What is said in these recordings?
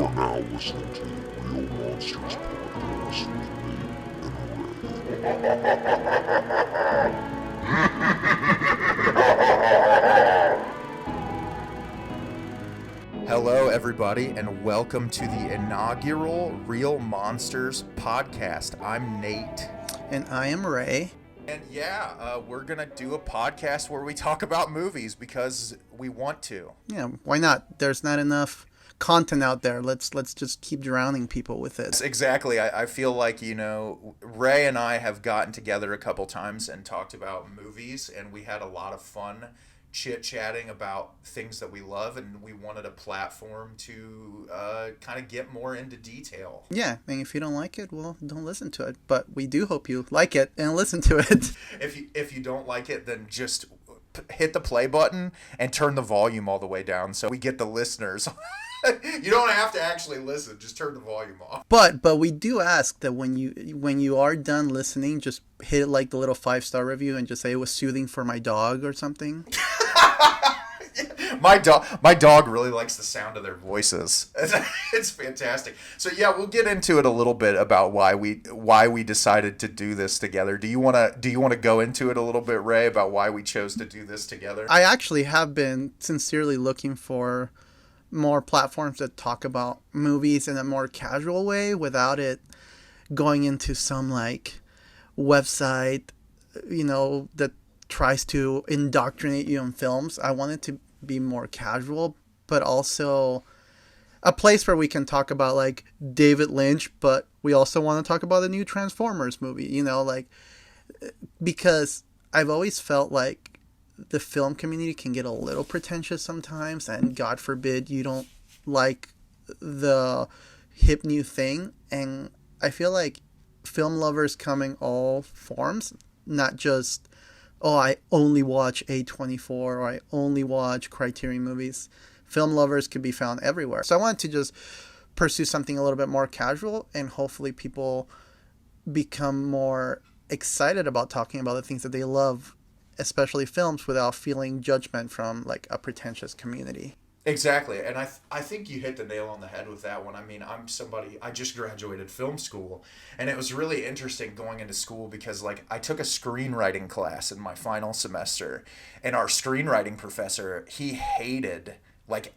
You are now listening to the Real Monsters podcast with me and Ray. Hello, everybody, and welcome to the inaugural Real Monsters podcast. I'm Nate. And I am Ray. And we're going to do a podcast where we talk about movies because we want to. Yeah, why not? There's not enough content out there. Let's just keep drowning people with it. Exactly. I feel like, Ray and I have gotten together a couple times and talked about movies, and we had a lot of fun chit-chatting about things that we love, and we wanted a platform to kind of get more into detail. Yeah, and if you don't like it, well, don't listen to it. But we do hope you like it and listen to it. If you don't like it, then just hit the play button and turn the volume all the way down so we get the listeners. You don't have to actually listen, just turn the volume off. But we do ask that when you are done listening, just hit like the little 5-star review and just say it was soothing for my dog or something. My dog really likes the sound of their voices. It's fantastic. So yeah, we'll get into it a little bit about why we decided to do this together. Do you want to go into it a little bit, Ray, about why we chose to do this together? I actually have been sincerely looking for more platforms that talk about movies in a more casual way without it going into some like website, that tries to indoctrinate you in films. I want it to be more casual, but also a place where we can talk about like David Lynch, but we also want to talk about the new Transformers movie, because I've always felt like the film community can get a little pretentious sometimes, and God forbid you don't like the hip new thing. And I feel like film lovers come in all forms, not just, I only watch A24 or I only watch Criterion movies. Film lovers could be found everywhere. So I wanted to just pursue something a little bit more casual, and hopefully people become more excited about talking about the things that they love, especially films, without feeling judgment from like a pretentious community. Exactly, and I think you hit the nail on the head with that one. I mean, I just graduated film school, and it was really interesting going into school because like I took a screenwriting class in my final semester, and our screenwriting professor, he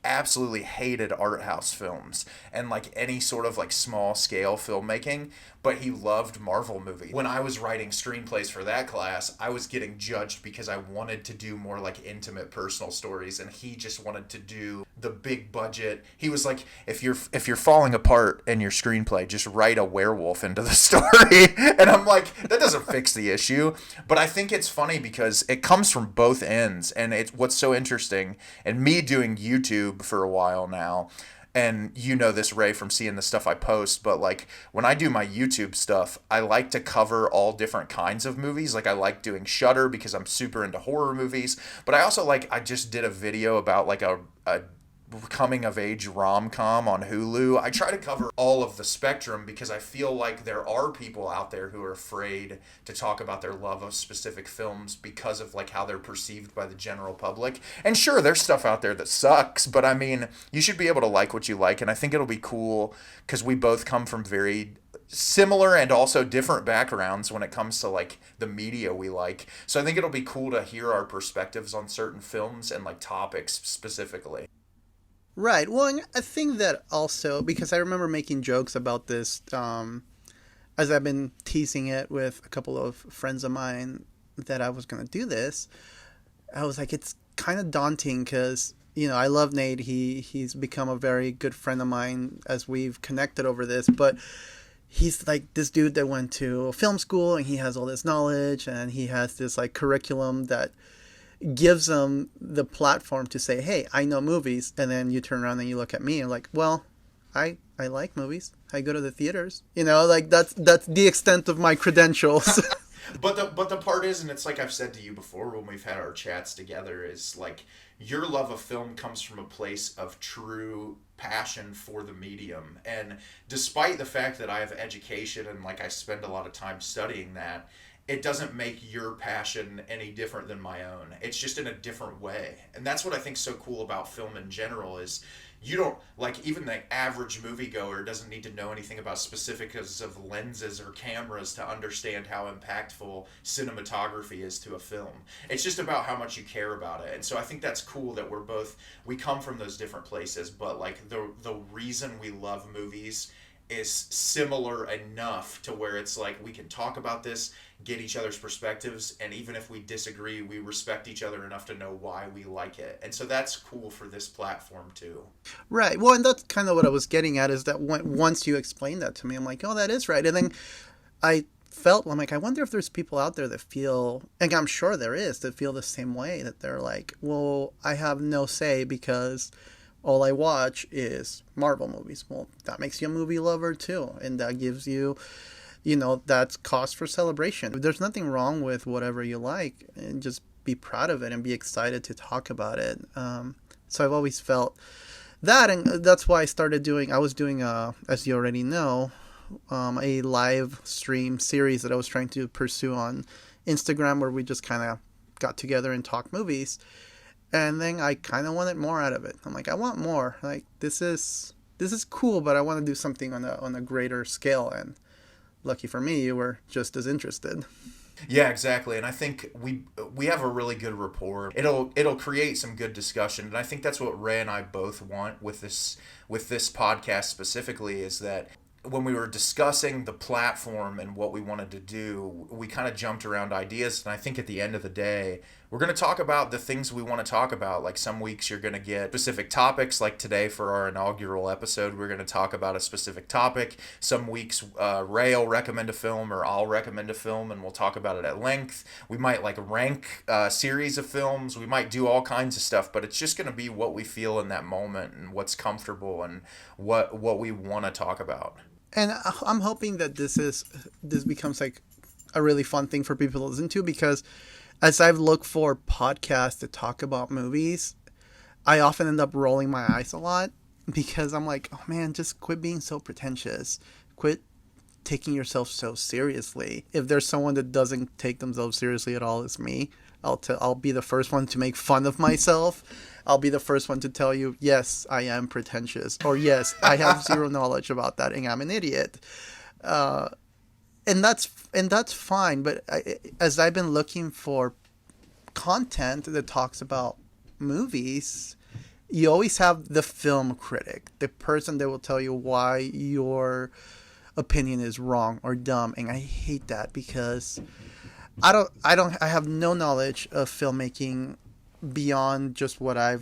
absolutely hated art house films and like any sort of like small scale filmmaking, but he loved Marvel movies. When I was writing screenplays for that class, I was getting judged because I wanted to do more like intimate personal stories, and he just wanted to do the big budget. He was like, if you're falling apart in your screenplay, just write a werewolf into the story. And I'm like, that doesn't fix the issue. But I think it's funny because it comes from both ends, and it's what's so interesting. And me doing YouTube for a while now, and you know this, Ray, from seeing the stuff I post, but like when I do my YouTube stuff, I like to cover all different kinds of movies. Like I like doing Shudder because I'm super into horror movies, but I also I just did a video about like a coming of age rom-com on Hulu. I try to cover all of the spectrum because I feel like there are people out there who are afraid to talk about their love of specific films because of like how they're perceived by the general public. And sure, there's stuff out there that sucks, but I mean, you should be able to like what you like, and I think it'll be cool because we both come from very similar and also different backgrounds when it comes to like the media we like. So I think it'll be cool to hear our perspectives on certain films and like topics specifically. Right. Well, and I think that also, because I remember making jokes about this, as I've been teasing it with a couple of friends of mine that I was going to do this, I was like, it's kind of daunting because, I love Nate. He's become a very good friend of mine as we've connected over this, but he's like this dude that went to film school and he has all this knowledge and he has this like curriculum that gives them the platform to say, hey, I know movies. And then you turn around and you look at me and like, well, I like movies. I go to the theaters. That's the extent of my credentials. But the part is, and it's like I've said to you before when we've had our chats together, is like your love of film comes from a place of true passion for the medium. And despite the fact that I have education and like I spend a lot of time studying that, it doesn't make your passion any different than my own. It's just in a different way. And that's what I think's so cool about film in general is you don't, like, even the average moviegoer doesn't need to know anything about specifics of lenses or cameras to understand how impactful cinematography is to a film. It's just about how much you care about it. And so I think that's cool that we come from those different places, but like the reason we love movies is similar enough to where it's like we can talk about this, get each other's perspectives, and even if we disagree, we respect each other enough to know why we like it. And so that's cool for this platform too. Right. Well, and that's kind of what I was getting at is that once you explained that to me, I'm like, oh, that is right. And then I'm like, I wonder if there's people out there that feel, and I'm sure there is, that feel the same way, that they're like, well, I have no say because all I watch is Marvel movies. Well, that makes you a movie lover too. And that gives you, that's cause for celebration. There's nothing wrong with whatever you like, and just be proud of it and be excited to talk about it. So I've always felt that, and that's why I was doing, as you already know, a live stream series that I was trying to pursue on Instagram where we just kind of got together and talked movies. And then I kind of wanted more out of it. I'm like, I want more. Like, this is cool, but I want to do something on a greater scale. And lucky for me, you were just as interested. Yeah, exactly. And I think we have a really good rapport. It'll create some good discussion. And I think that's what Ray and I both want with this podcast specifically, is that when we were discussing the platform and what we wanted to do, we kind of jumped around ideas. And I think at the end of the day, we're going to talk about the things we want to talk about. Like some weeks you're going to get specific topics, like today for our inaugural episode, we're going to talk about a specific topic. Some weeks Ray will recommend a film or I'll recommend a film and we'll talk about it at length. We might like rank a series of films. We might do all kinds of stuff, but it's just going to be what we feel in that moment and what's comfortable and what we want to talk about. And I'm hoping that this becomes like a really fun thing for people to listen to, because as I've looked for podcasts to talk about movies, I often end up rolling my eyes a lot because I'm like, oh man, just quit being so pretentious. Quit taking yourself so seriously. If there's someone that doesn't take themselves seriously at all, it's me. I'll be the first one to make fun of myself. I'll be the first one to tell you, yes, I am pretentious, or yes, I have zero knowledge about that, and I'm an idiot. And that's fine. But as I've been looking for content that talks about movies, you always have the film critic, the person that will tell you why your opinion is wrong or dumb, and I hate that because I have no knowledge of filmmaking beyond just what I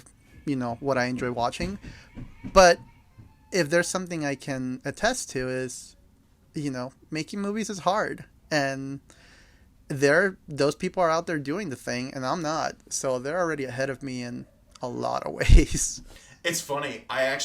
enjoy watching. But if there's something I can attest to is, making movies is hard, and those people are out there doing the thing, and I'm not. So they're already ahead of me in a lot of ways. It's funny. I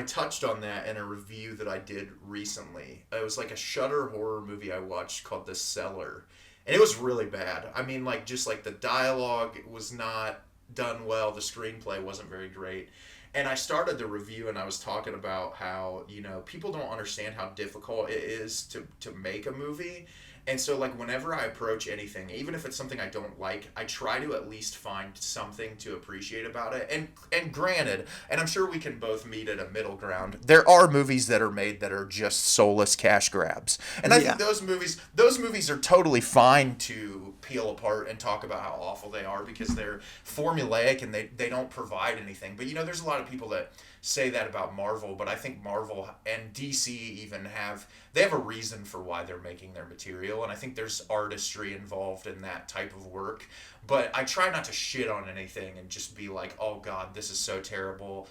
touched on that in a review that I did recently. It was like a Shudder horror movie I watched called The Cellar. And it was really bad. I mean, like, just like the dialogue was not done well. The screenplay wasn't very great. And I started the review and I was talking about how, people don't understand how difficult it is to make a movie. And so, like, whenever I approach anything, even if it's something I don't like, I try to at least find something to appreciate about it. And granted, and I'm sure we can both meet at a middle ground, there are movies that are made that are just soulless cash grabs. And I think those movies are totally fine to peel apart and talk about how awful they are because they're formulaic and they don't provide anything. But, there's a lot of people that say that about Marvel, but I think Marvel and DC even have a reason for why they're making their material, and I think there's artistry involved in that type of work. But I try not to shit on anything and just be like, oh god, this is so terrible,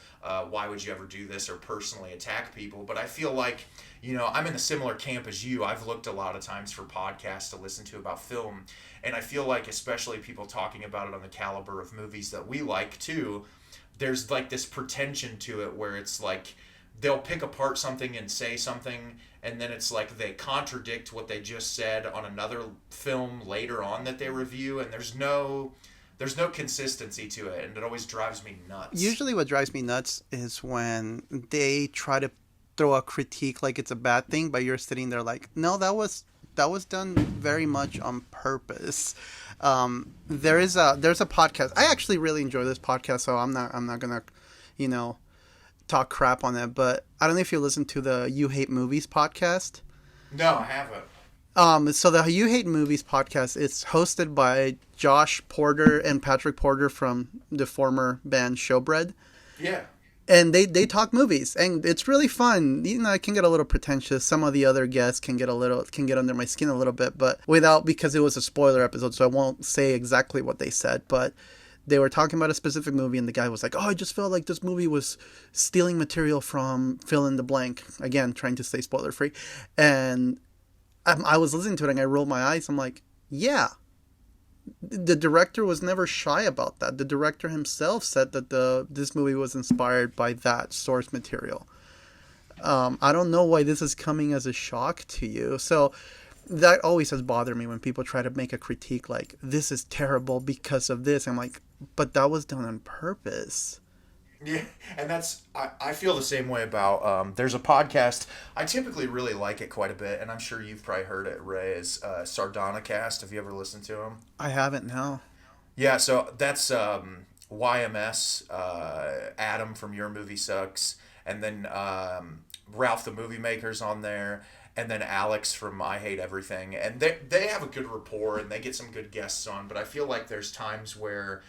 why would you ever do this, or personally attack people. But I feel like, I'm in a similar camp as you. I've looked a lot of times for podcasts to listen to about film, and I feel like especially people talking about it on the caliber of movies that we like too, there's like this pretension to it where it's like they'll pick apart something and say something, and then it's like they contradict what they just said on another film later on that they review, and there's no consistency to it, and it always drives me nuts. Usually what drives me nuts is when they try to throw a critique like it's a bad thing, but you're sitting there like, no, that was that was done very much on purpose. There's a podcast. I actually really enjoy this podcast, so I'm not gonna, talk crap on it. But I don't know if you listen to the You Hate Movies podcast. No, I haven't. So the You Hate Movies podcast, it's hosted by Josh Porter and Patrick Porter from the former band Showbread. Yeah. And they talk movies, and it's really fun. It can get a little pretentious. Some of the other guests can get under my skin a little bit, but because it was a spoiler episode, so I won't say exactly what they said, but they were talking about a specific movie, and the guy was like, "Oh, I just felt like this movie was stealing material from fill in the blank." Again, trying to stay spoiler free, and I was listening to it and I rolled my eyes. I'm like, yeah, the director was never shy about that. The director himself said that this movie was inspired by that source material. I don't know why this is coming as a shock to you. So that always has bothered me when people try to make a critique like, this is terrible because of this. I'm like, but that was done on purpose. Yeah, and I feel the same way about, there's a podcast, I typically really like it quite a bit, and I'm sure you've probably heard it, Ray, is Sardonicast. Have you ever listened to him? I haven't, no. Yeah, so that's YMS, Adam from Your Movie Sucks, and then Ralph the Movie Maker's on there, and then Alex from I Hate Everything, and they have a good rapport, and they get some good guests on, but I feel like there's times where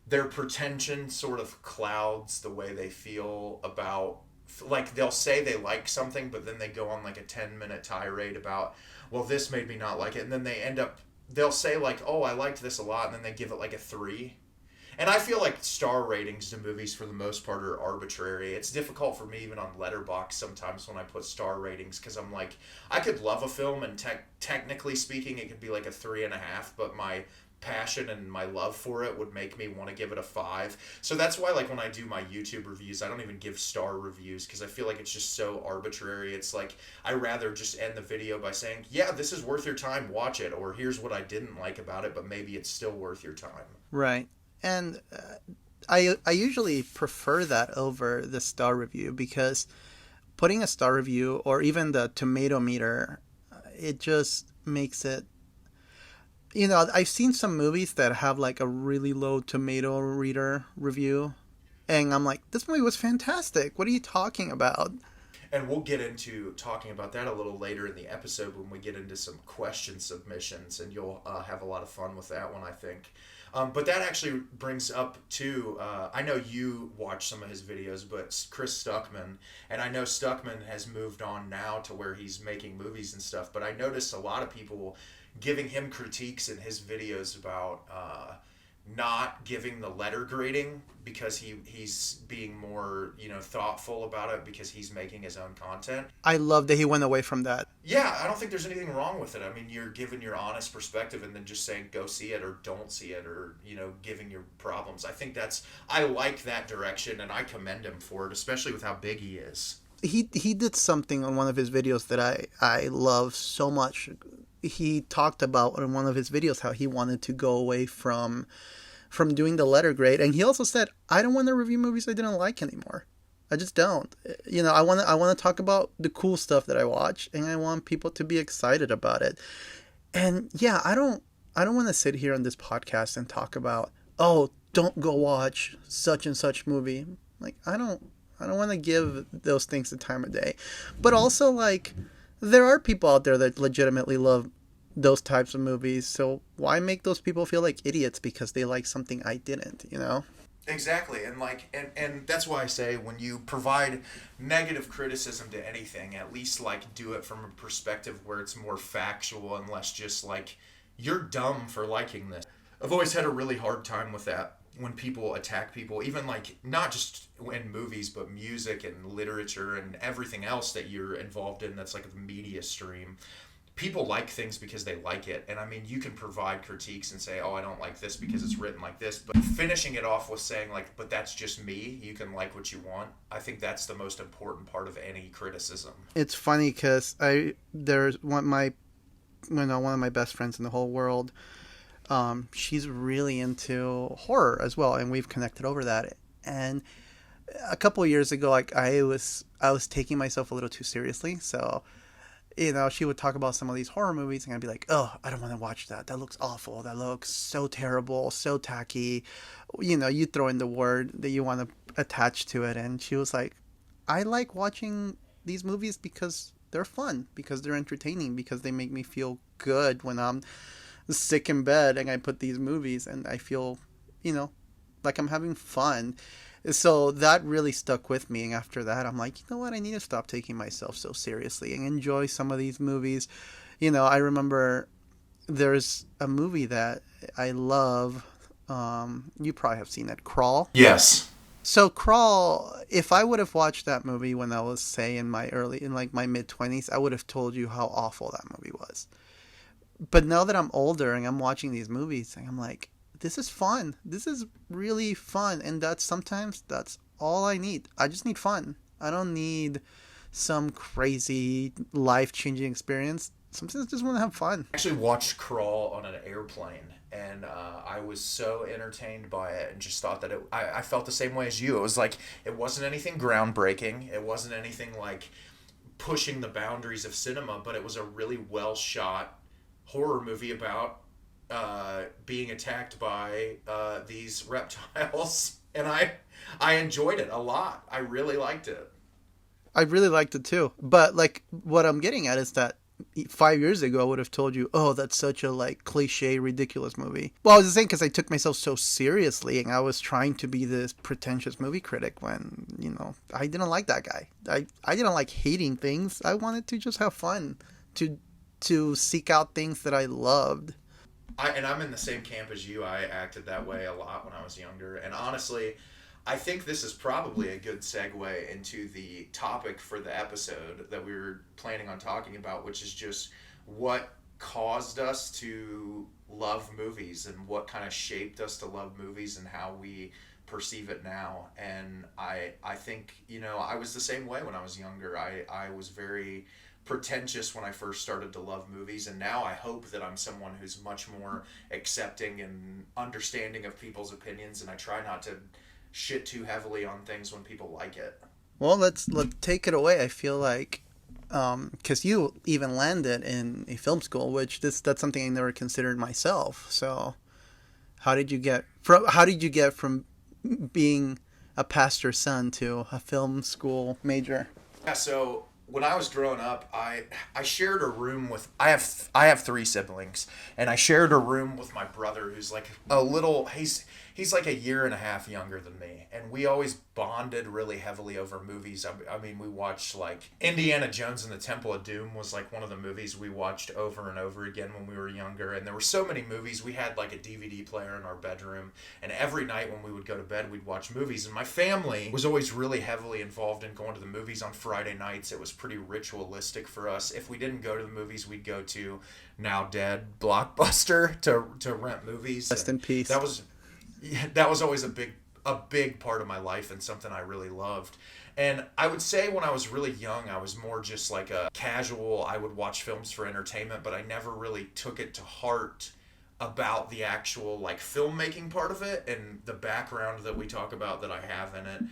their pretension sort of clouds the way they feel about, like, they'll say they like something, but then they go on like a 10-minute tirade about, well, this made me not like it, and then they'll say like, oh, I liked this a lot, and then they give it like a 3. And I feel like star ratings to movies for the most part are arbitrary. It's difficult for me even on Letterboxd sometimes when I put star ratings, because I'm like, I could love a film and technically speaking it could be like a 3.5, but my passion and my love for it would make me want to give it a 5. So that's why, like, when I do my YouTube reviews, I don't even give star reviews, because I feel like it's just so arbitrary. It's like, I rather just end the video by saying, yeah, this is worth your time, watch it, or here's what I didn't like about it, but maybe it's still worth your time. Right. And I usually prefer that over the star review, because putting a star review or even the tomato meter, it just makes it, I've seen some movies that have like a really low tomato reader review, and I'm like, this movie was fantastic. What are you talking about? And we'll get into talking about that a little later in the episode when we get into some question submissions, and you'll have a lot of fun with that one, I think. But that actually brings up to, I know you watch some of his videos, but Chris Stuckman, and I know Stuckman has moved on now to where he's making movies and stuff, but I noticed a lot of people giving him critiques in his videos about not giving the letter grading, because he's being more, thoughtful about it because he's making his own content. I love that he went away from that. Yeah, I don't think there's anything wrong with it. I mean, you're giving your honest perspective and then just saying go see it or don't see it, or, giving your problems. I think I like that direction, and I commend him for it, especially with how big he is. He did something on one of his videos that I love so much. He talked about in one of his videos how he wanted to go away from doing the letter grade, and he also said, I don't want to review movies I didn't like anymore. I just don't. I want to talk about the cool stuff that I watch, and I want people to be excited about it. And yeah, I don't want to sit here on this podcast and talk about, oh, don't go watch such and such movie. Like, I don't want to give those things the time of day. But also, like, there are people out there that legitimately love those types of movies, so why make those people feel like idiots because they like something I didn't, Exactly, and that's why I say when you provide negative criticism to anything, at least like do it from a perspective where it's more factual and less just like, you're dumb for liking this. I've always had a really hard time with that when people attack people, even like not just in movies, but music and literature and everything else that you're involved in that's like a media stream. People like things because they like it. And I mean, you can provide critiques and say, oh, I don't like this because it's written like this. But finishing it off with saying like, but that's just me. You can like what you want. I think that's the most important part of any criticism. It's funny because there's one of my best friends in the whole world. She's really into horror as well. And we've connected over that. And a couple of years ago, like I was taking myself a little too seriously. So She would talk about some of these horror movies, and I'd be like, oh, I don't want to watch that. That looks awful. That looks so terrible, so tacky. You throw in the word that you want to attach to it. And she was like, I like watching these movies because they're fun, because they're entertaining, because they make me feel good when I'm sick in bed and I put these movies and I feel, like I'm having fun. So that really stuck with me. And after that, I'm like, you know what? I need to stop taking myself so seriously and enjoy some of these movies. I remember there's a movie that I love. You probably have seen it, Crawl. Yes. So Crawl, if I would have watched that movie when I was, say, in my mid-20s, I would have told you how awful that movie was. But now that I'm older and I'm watching these movies, I'm like, this is fun. This is really fun. And sometimes that's all I need. I just need fun. I don't need some crazy life-changing experience. Sometimes I just want to have fun. I actually watched Crawl on an airplane, and I was so entertained by it and just thought that I felt the same way as you. It was like, it wasn't anything groundbreaking. It wasn't anything like pushing the boundaries of cinema, but it was a really well-shot horror movie about being attacked by these reptiles, and I enjoyed it a lot. I really liked it. I really liked it too. But like, what I'm getting at is that 5 years ago, I would have told you, oh, that's such a cliche, ridiculous movie. Well, I was just saying because I took myself so seriously and I was trying to be this pretentious movie critic when, I didn't like that guy. I didn't like hating things. I wanted to just have fun, to seek out things that I loved. I'm in the same camp as you. I acted that way a lot when I was younger. And honestly, I think this is probably a good segue into the topic for the episode that we were planning on talking about, which is just what caused us to love movies and what kind of shaped us to love movies and how we perceive it now. And I think, I was the same way when I was younger. I was very pretentious when I first started to love movies, and now I hope that I'm someone who's much more accepting and understanding of people's opinions, and I try not to shit too heavily on things when people like it. Well, let's take it away. I feel like because you even landed in a film school, which that's something I never considered myself. So how did you get from being a pastor's son to a film school major? Yeah, so when I was growing up, I shared a room with I have 3 siblings, and I shared a room with my brother who's like he's like a year and a half younger than me, and we always bonded really heavily over movies. I mean, we watched like Indiana Jones and the Temple of Doom was like one of the movies we watched over and over again when we were younger, and there were so many movies. We had like a DVD player in our bedroom, and every night when we would go to bed, we'd watch movies, and my family was always really heavily involved in going to the movies on Friday nights. It was pretty ritualistic for us. If we didn't go to the movies, we'd go to now dead Blockbuster to rent movies. Rest in peace. That was always a big part of my life and something I really loved. And I would say when I was really young, I was more just like a casual, I would watch films for entertainment, but I never really took it to heart about the actual like filmmaking part of it and the background that we talk about that I have in it.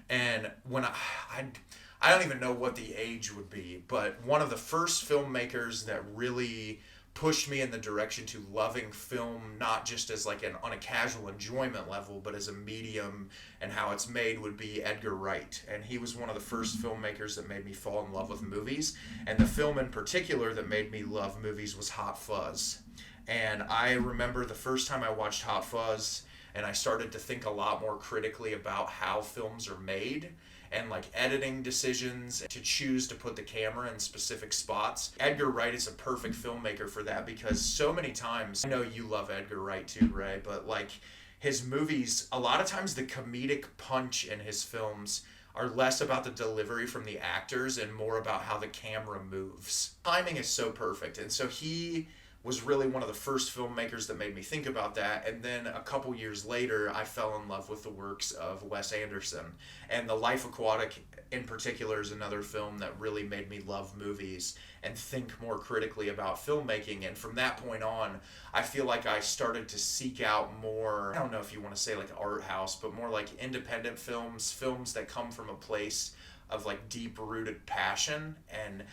And when I don't even know what the age would be, but one of the first filmmakers that really pushed me in the direction to loving film, not just as like on a casual enjoyment level, but as a medium and how it's made, would be Edgar Wright. And he was one of the first filmmakers that made me fall in love with movies. And the film in particular that made me love movies was Hot Fuzz. And I remember the first time I watched Hot Fuzz, and I started to think a lot more critically about how films are made and like editing decisions to choose to put the camera in specific spots. Edgar Wright is a perfect filmmaker for that, because so many times, I know you love Edgar Wright too, Ray, but like his movies, a lot of times the comedic punch in his films are less about the delivery from the actors and more about how the camera moves. Timing is so perfect, and so he was really one of the first filmmakers that made me think about that. And then a couple years later, I fell in love with the works of Wes Anderson. And The Life Aquatic in particular is another film that really made me love movies and think more critically about filmmaking. And from that point on, I feel like I started to seek out more, I don't know if you want to say like art house, but more like independent films that come from a place of like deep rooted passion and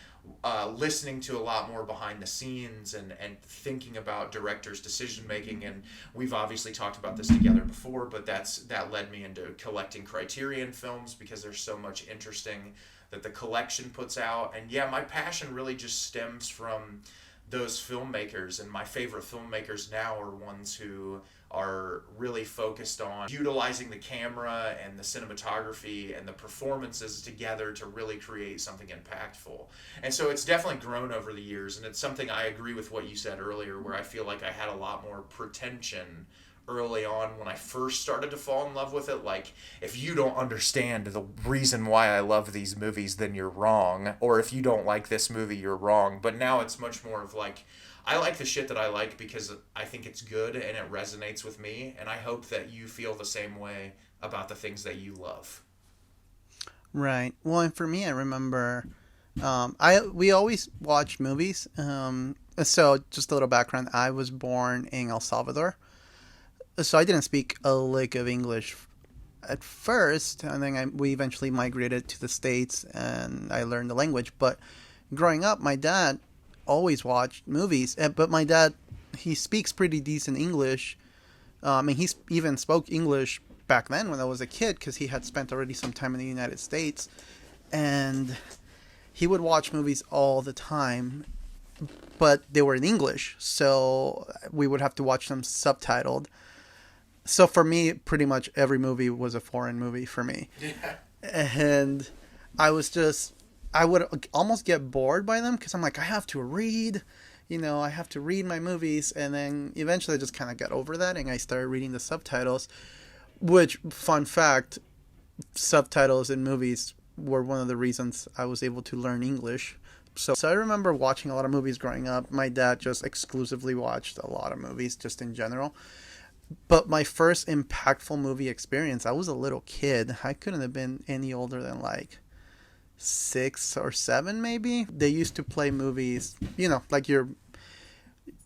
listening to a lot more behind the scenes and thinking about directors' decision making. And we've obviously talked about this together before, but that led me into collecting Criterion films because there's so much interesting that the collection puts out. And yeah, my passion really just stems from those filmmakers, and my favorite filmmakers now are ones who are really focused on utilizing the camera and the cinematography and the performances together to really create something impactful. And so it's definitely grown over the years, and it's something I agree with what you said earlier, where I feel like I had a lot more pretension early on when I first started to fall in love with it. Like, if you don't understand the reason why I love these movies, then you're wrong. Or if you don't like this movie, you're wrong. But now it's much more of like, I like the shit that I like because I think it's good and it resonates with me. And I hope that you feel the same way about the things that you love. Right. Well, and for me, I remember we always watched movies. So just a little background. I was born in El Salvador. So I didn't speak a lick of English at first, and then we eventually migrated to the States, and I learned the language. But growing up, my dad always watched movies. But my dad, he speaks pretty decent English. And he even spoke English back then when I was a kid, because he had spent already some time in the United States. And he would watch movies all the time, but they were in English, so we would have to watch them subtitled. So for me, pretty much every movie was a foreign movie for me. Yeah. And I would almost get bored by them because I'm like, I have to read, I have to read my movies. And then eventually I just kind of got over that and I started reading the subtitles, which, fun fact, subtitles in movies were one of the reasons I was able to learn English. So I remember watching a lot of movies growing up. My dad just exclusively watched a lot of movies just in general. But my first impactful movie experience, I was a little kid. I couldn't have been any older than like 6 or 7 maybe. They used to play movies, like your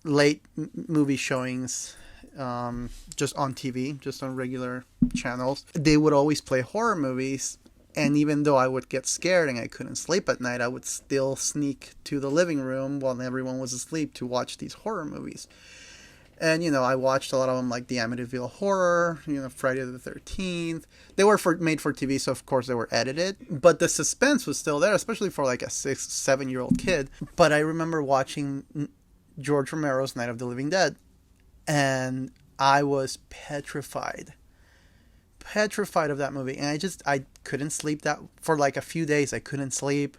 late movie showings, just on TV, just on regular channels. They would always play horror movies. And even though I would get scared and I couldn't sleep at night, I would still sneak to the living room while everyone was asleep to watch these horror movies. And, I watched a lot of them, like the Amityville Horror, Friday the 13th. They were made for TV, so of course they were edited. But the suspense was still there, especially for like a 6, 7-year-old kid. But I remember watching George Romero's Night of the Living Dead. And I was petrified of that movie. And I couldn't sleep for like a few days. I couldn't sleep.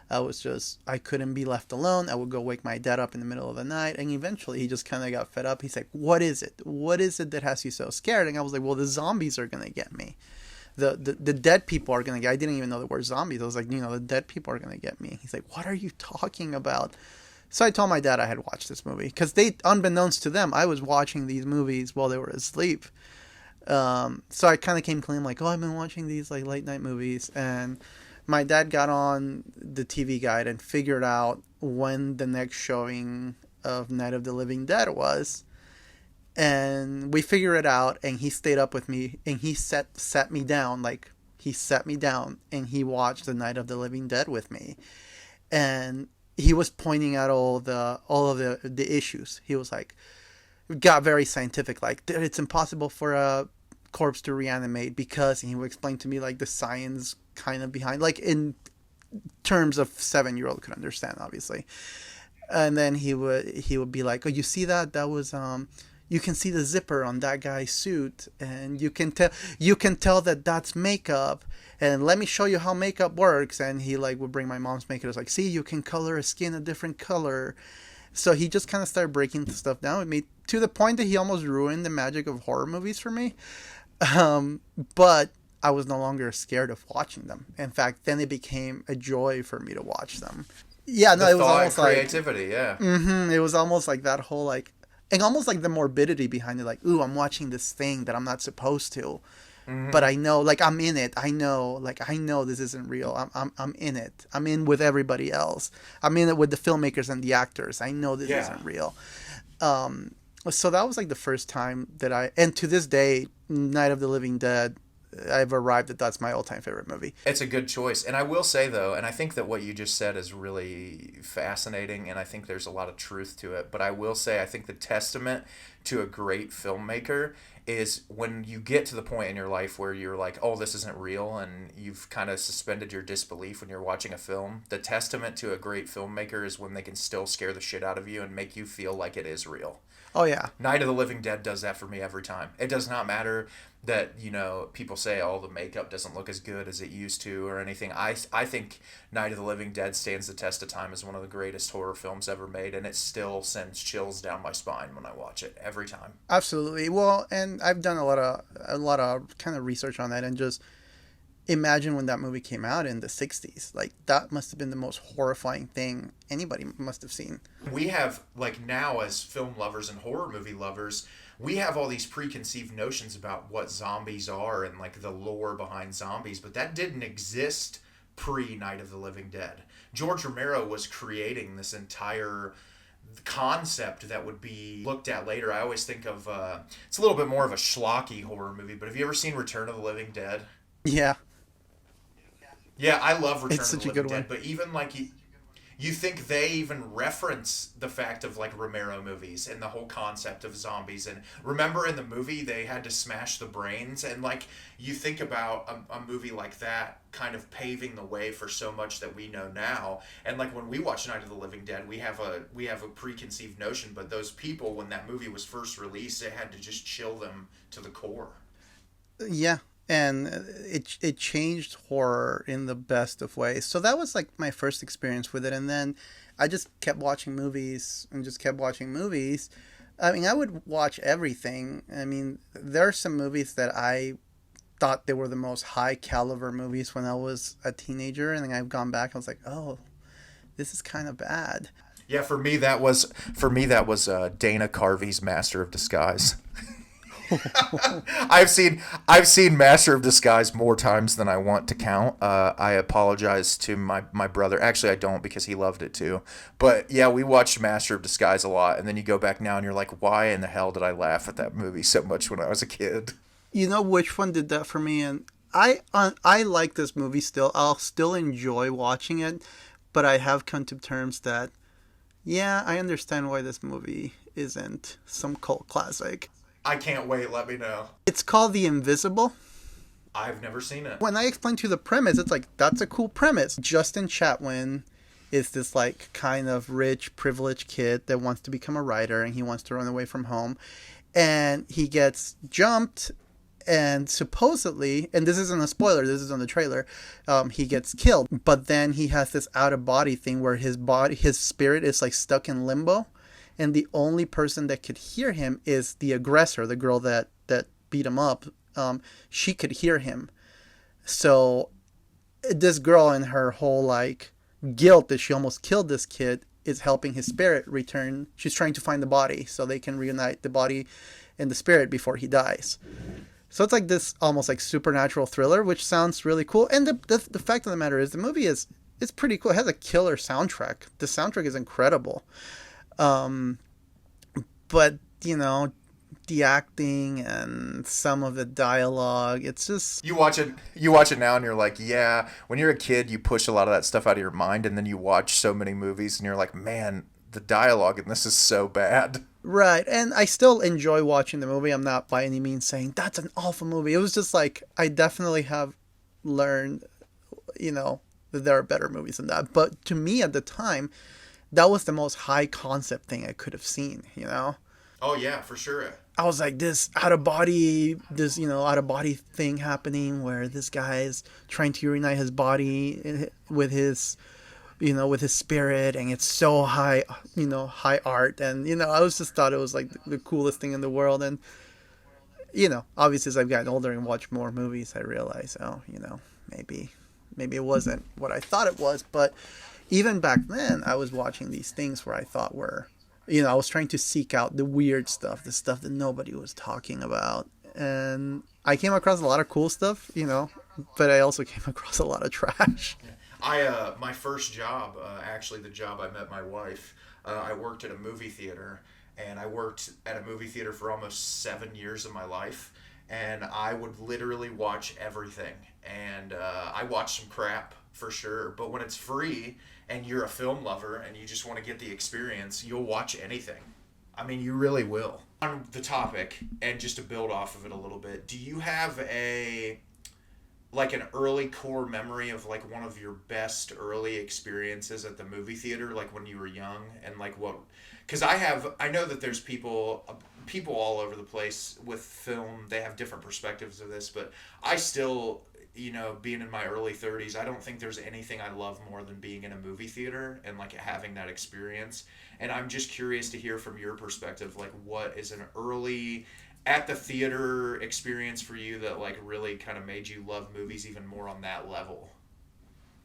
I couldn't be left alone. I would go wake my dad up in the middle of the night. And eventually he just kind of got fed up. He's like, what is it? What is it that has you so scared? And I was like, well, the zombies are going to get me. The dead people are going to get, I didn't even know the word zombies. I was like, the dead people are going to get me. He's like, what are you talking about? So I told my dad I had watched this movie. Because unbeknownst to them, I was watching these movies while they were asleep. So I kind of came clean, like, I've been watching these like late night movies. And my dad got on the TV guide and figured out when the next showing of Night of the Living Dead was. And we figured it out, and he stayed up with me, and he sat me down, and he watched the Night of the Living Dead with me. And he was pointing out all of the issues. He was like, got very scientific, like, it's impossible for a corpse to reanimate because, and he would explain to me like the science kind of behind, like in terms of 7-year-old could understand, obviously. And then he would be like, oh, you see that was you can see the zipper on that guy's suit, and you can tell that that's makeup, and let me show you how makeup works. And he like would bring my mom's makeup. It's like, see, you can color a skin a different color. So he just kind of started breaking stuff down with me to the point that he almost ruined the magic of horror movies for me. But I was no longer scared of watching them. In fact, then it became a joy for me to watch them. Yeah, no, it was almost like creativity, yeah. It was almost like that whole like, and almost like the morbidity behind it. Like, ooh, I'm watching this thing that I'm not supposed to, but I know, like, I'm in it. I know this isn't real. I'm in it. I'm in with everybody else. I'm in it with the filmmakers and the actors. I know this isn't real. So that was like the first time that and to this day, Night of the Living Dead I've arrived at that's my all-time favorite movie. It's a good choice. And I will say, though, and I think that what you just said is really fascinating, and I think there's a lot of truth to it. But I will say, I think the testament to a great filmmaker is when you get to the point in your life where you're like, oh, this isn't real, and you've kind of suspended your disbelief when you're watching a film. The testament to a great filmmaker is when they can still scare the shit out of you and make you feel like it is real. Oh yeah. Night of the Living Dead does that for me every time. It does not matter that, people say, oh, the makeup doesn't look as good as it used to or anything. I think Night of the Living Dead stands the test of time as one of the greatest horror films ever made, and it still sends chills down my spine when I watch it every time. Absolutely. Well, and I've done a lot of kind of research on that, and just imagine when that movie came out in the 60s. Like, that must have been the most horrifying thing anybody must have seen. We have, like, now as film lovers and horror movie lovers, we have all these preconceived notions about what zombies are and, like, the lore behind zombies, but that didn't exist pre-Night of the Living Dead. George Romero was creating this entire concept that would be looked at later. I always think of, it's a little bit more of a schlocky horror movie, but have you ever seen Return of the Living Dead? Yeah. Yeah, I love Return It's of such the a Living good Dead, but even like you think they even reference the fact of like Romero movies and the whole concept of zombies. And remember in the movie they had to smash the brains, and like you think about a movie like that kind of paving the way for so much that we know now. And like when we watch Night of the Living Dead, we have a preconceived notion, but those people, when that movie was first released, it had to just chill them to the core. Yeah. And it changed horror in the best of ways. So that was like my first experience with it. And then I just kept watching movies and just kept watching movies. I mean, I would watch everything. I mean, there are some movies that I thought they were the most high caliber movies when I was a teenager. And then I've gone back and I was like, oh, this is kind of bad. Yeah, for me that was Dana Carvey's Master of Disguise. I've seen Master of Disguise more times than I want to count. I apologize to my brother. Actually, I don't, because he loved it too. But yeah, we watched Master of Disguise a lot, and then you go back now and you're like, why in the hell did I laugh at that movie so much when I was a kid? You know which one did that for me? And I like this movie still. I'll still enjoy watching it, but I have come to terms that, yeah, I understand why this movie isn't some cult classic. I can't wait. Let me know. It's called The Invisible. I've never seen it. When I explained to you the premise, it's like, that's a cool premise. Justin Chatwin is this like kind of rich, privileged kid that wants to become a writer, and he wants to run away from home. And he gets jumped, and supposedly, and this isn't a spoiler, this is on the trailer, he gets killed. But then he has this out-of-body thing where his spirit is like stuck in limbo. And the only person that could hear him is the aggressor, the girl that beat him up. She could hear him. So this girl, in her whole like guilt that she almost killed this kid, is helping his spirit return. She's trying to find the body so they can reunite the body and the spirit before he dies. So it's like this almost like supernatural thriller, which sounds really cool. And the fact of the matter is, the movie it's pretty cool. It has a killer soundtrack. The soundtrack is incredible. But the acting and some of the dialogue, it's just, you watch it now and you're like, yeah, when you're a kid you push a lot of that stuff out of your mind, and then you watch so many movies and you're like, man, the dialogue in this is so bad. Right. And I still enjoy watching the movie. I'm not by any means saying that's an awful movie. It was just like, I definitely have learned, that there are better movies than that. But to me at the time, that was the most high concept thing I could have seen, Oh yeah, for sure. I was like, this out of body thing happening where this guy is trying to reunite his body with his spirit, and it's so high, high art. And, I just thought it was like the coolest thing in the world. And, obviously as I've gotten older and watched more movies, I realize, maybe it wasn't what I thought it was. But even back then, I was watching these things where I thought were, I was trying to seek out the weird stuff, the stuff that nobody was talking about. And I came across a lot of cool stuff, but I also came across a lot of trash. My first job, actually the job I met my wife, I worked at a movie theater, and I worked at a movie theater for almost 7 years of my life. and I would literally watch everything. And I watch some crap for sure, but when it's free and you're a film lover and you just want to get the experience, you'll watch anything. I mean, you really will. On the topic, and just to build off of it a little bit, do you have an early core memory of like one of your best early experiences at the movie theater, like when you were young, and like what? Because I know that there's people all over the place with film. They have different perspectives of this, but I still, being in my early 30s, I don't think there's anything I love more than being in a movie theater and like having that experience. And I'm just curious to hear from your perspective, like what is an early at the theater experience for you that like really kind of made you love movies even more on that level?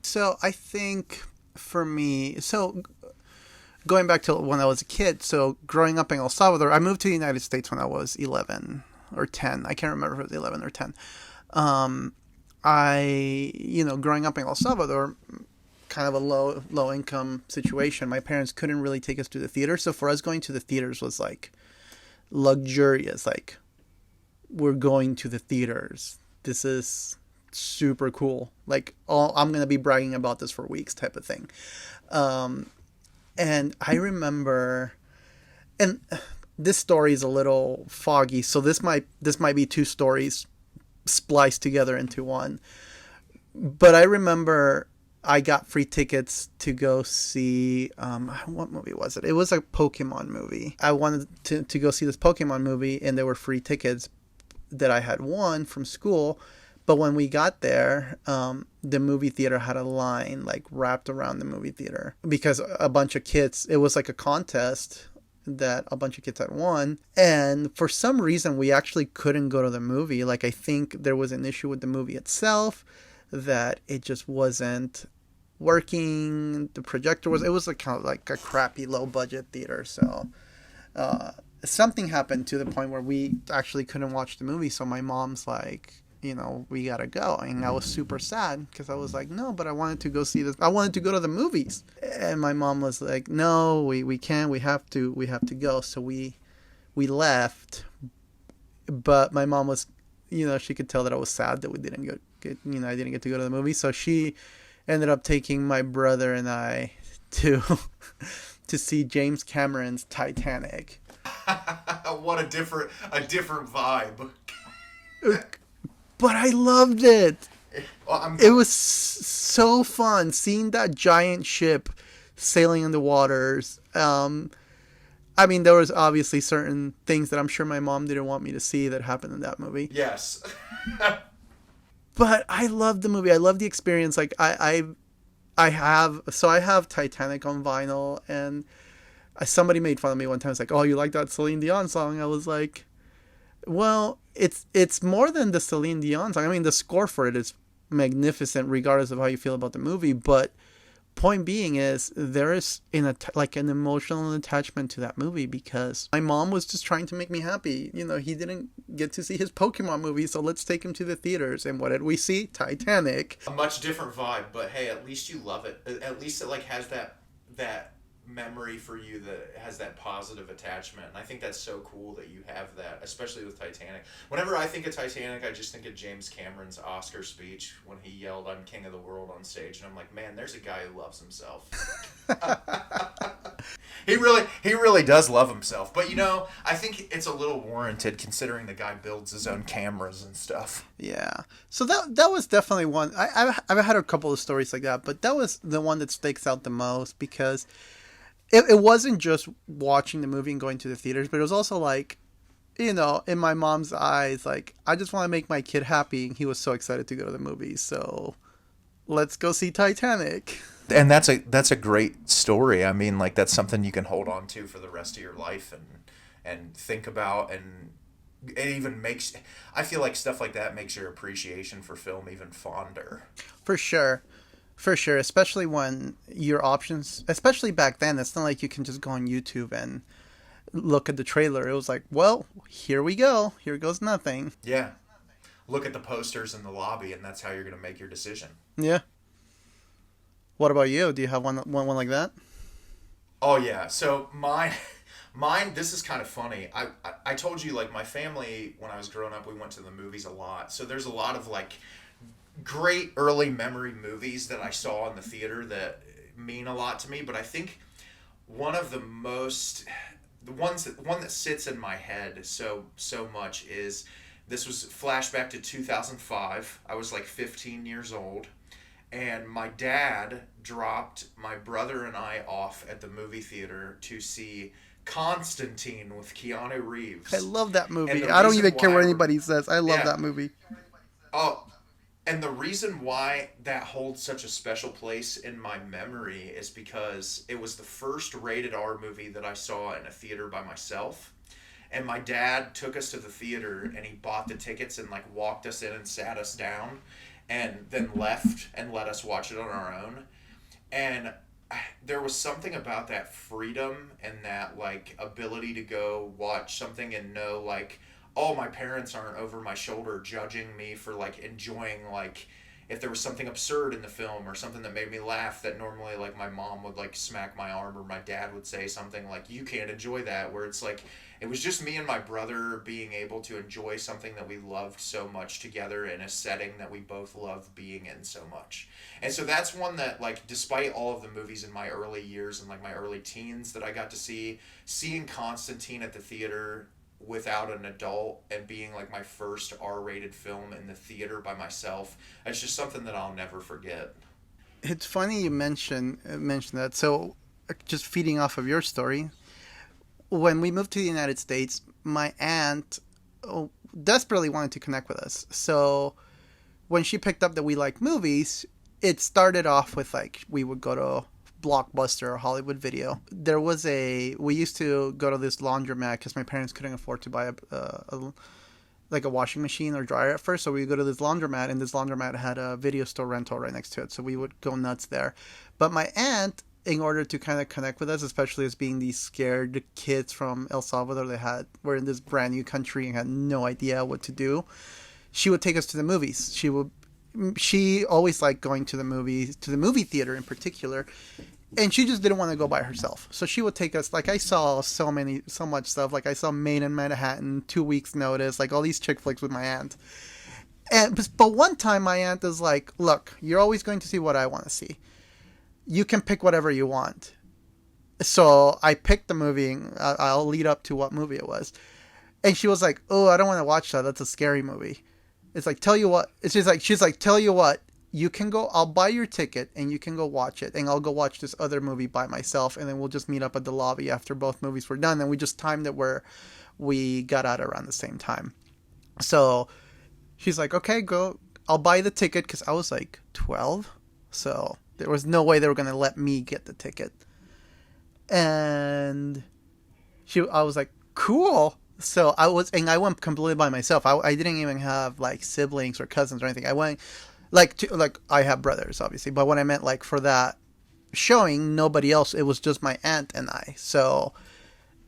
So I think for me, going back to when I was a kid, so growing up in El Salvador, I moved to the United States when I was 11 or 10. I can't remember if it was 11 or 10. Growing up in El Salvador, kind of a low income situation, my parents couldn't really take us to the theater. So for us, going to the theaters was like luxurious. Like, we're going to the theaters. This is super cool. Like, I'm going to be bragging about this for weeks type of thing. And I remember, and this story is a little foggy, so this might be two stories spliced together into one. But I remember I got free tickets to go see, what movie was it? It was a Pokemon movie. I wanted to go see this Pokemon movie, and there were free tickets that I had won from school. But when we got there, the movie theater had a line like wrapped around the movie theater because a bunch of kids, it was like a contest that a bunch of kids had won. And for some reason, we actually couldn't go to the movie. Like, I think there was an issue with the movie itself, that it just wasn't working. The projector it was kind of like a crappy low budget theater. So something happened to the point where we actually couldn't watch the movie. So my mom's like, we gotta go. And I was super sad because I was like, no, but I wanted to go see this. I wanted to go to the movies. And my mom was like, no, we can't. We have to go. So we left. But my mom was, she could tell that I was sad that we didn't I didn't get to go to the movie. So she ended up taking my brother and I to see James Cameron's Titanic. What a different vibe. But I loved it. Well, it was so fun seeing that giant ship sailing in the waters. I mean, there was obviously certain things that I'm sure my mom didn't want me to see that happened in that movie. Yes. But I loved the movie. I loved the experience. Like, I have Titanic on vinyl, and somebody made fun of me one time. It's like, oh, you like that Celine Dion song? I was like, well, it's more than the Celine Dion song. I mean, the score for it is magnificent, regardless of how you feel about the movie. But point being is, there is an emotional attachment to that movie because my mom was just trying to make me happy. He didn't get to see his Pokemon movie, so let's take him to the theaters. And what did we see? Titanic. A much different vibe, but hey, at least you love it. At least it like has that memory for you that has that positive attachment, and I think that's so cool that you have that, especially with Titanic. Whenever I think of Titanic, I just think of James Cameron's Oscar speech when he yelled, "I'm king of the world" on stage, and I'm like, man, there's a guy who loves himself. He really does love himself, but I think it's a little warranted considering the guy builds his own cameras and stuff. Yeah, so that was definitely one. I've had a couple of stories like that, but that was the one that sticks out the most because it wasn't just watching the movie and going to the theaters, but it was also like, in my mom's eyes, like, I just want to make my kid happy, and he was so excited to go to the movie, so let's go see Titanic. And that's a great story. I mean, like, that's something you can hold on to for the rest of your life and think about, and it even makes, I feel like stuff like that makes your appreciation for film even fonder. For sure, especially when your options, especially back then, it's not like you can just go on YouTube and look at the trailer. It was like, well, here we go. Here goes nothing. Yeah. Look at the posters in the lobby, and that's how you're going to make your decision. Yeah. What about you? Do you have one like that? Oh, yeah. So Mine, this is kind of funny. I told you, like, my family, when I was growing up, we went to the movies a lot. So there's a lot of, like, great early memory movies that I saw in the theater that mean a lot to me. But I think one of the most, one that sits in my head so much is, this was flashback to 2005. I was like 15 years old, and my dad dropped my brother and I off at the movie theater to see Constantine with Keanu Reeves. I love that movie. And I don't even care what we're- anybody says. I love Yeah. that movie. Oh, and the reason why that holds such a special place in my memory is because it was the first rated R movie that I saw in a theater by myself. And my dad took us to the theater, and he bought the tickets and like walked us in and sat us down, and then left and let us watch it on our own. And there was something about that freedom and that like ability to go watch something and know like, oh, my parents aren't over my shoulder judging me for like enjoying, like, if there was something absurd in the film or something that made me laugh, that normally like my mom would like smack my arm or my dad would say something like, you can't enjoy that, where it's like it was just me and my brother being able to enjoy something that we loved so much together in a setting that we both loved being in so much. And so that's one that, like, despite all of the movies in my early years and like my early teens that I got to see, seeing Constantine at the theater without an adult and being like my first R-rated film in the theater by myself, it's just something that I'll never forget. It's funny you mention that. So, just feeding off of your story, when we moved to the United States, my aunt desperately wanted to connect with us. So, when she picked up that we like movies, it started off with like we would go to Blockbuster or Hollywood Video. We used to go to this laundromat because my parents couldn't afford to buy like a washing machine or dryer at first, so we would go to this laundromat, and this laundromat had a video store rental right next to it, so we would go nuts there. But my aunt, in order to kind of connect with us, especially as being these scared kids from El Salvador, were in this brand new country and had no idea what to do, she would take us to the movies. She always liked going to the movies, to the movie theater in particular, and she just didn't want to go by herself. So she would take us, like, I saw so much stuff. Like, I saw Made in Manhattan, 2 Weeks Notice, like all these chick flicks with my aunt. But one time my aunt is like, look, you're always going to see what I want to see. You can pick whatever you want. So I picked the movie. I'll lead up to what movie it was. And she was like, oh, I don't want to watch that. That's a scary movie. It's like, tell you what. She's like, tell you what. You can go, I'll buy your ticket and you can go watch it. And I'll go watch this other movie by myself. And then we'll just meet up at the lobby after both movies were done. And we just timed it where we got out around the same time. So she's like, okay, go. I'll buy the ticket, because I was like 12. So there was no way they were going to let me get the ticket. And I was like, cool. So I went completely by myself. I didn't even have like siblings or cousins or anything. I went like I have brothers, obviously, but when I meant like for that showing, nobody else. It was just my aunt and I. So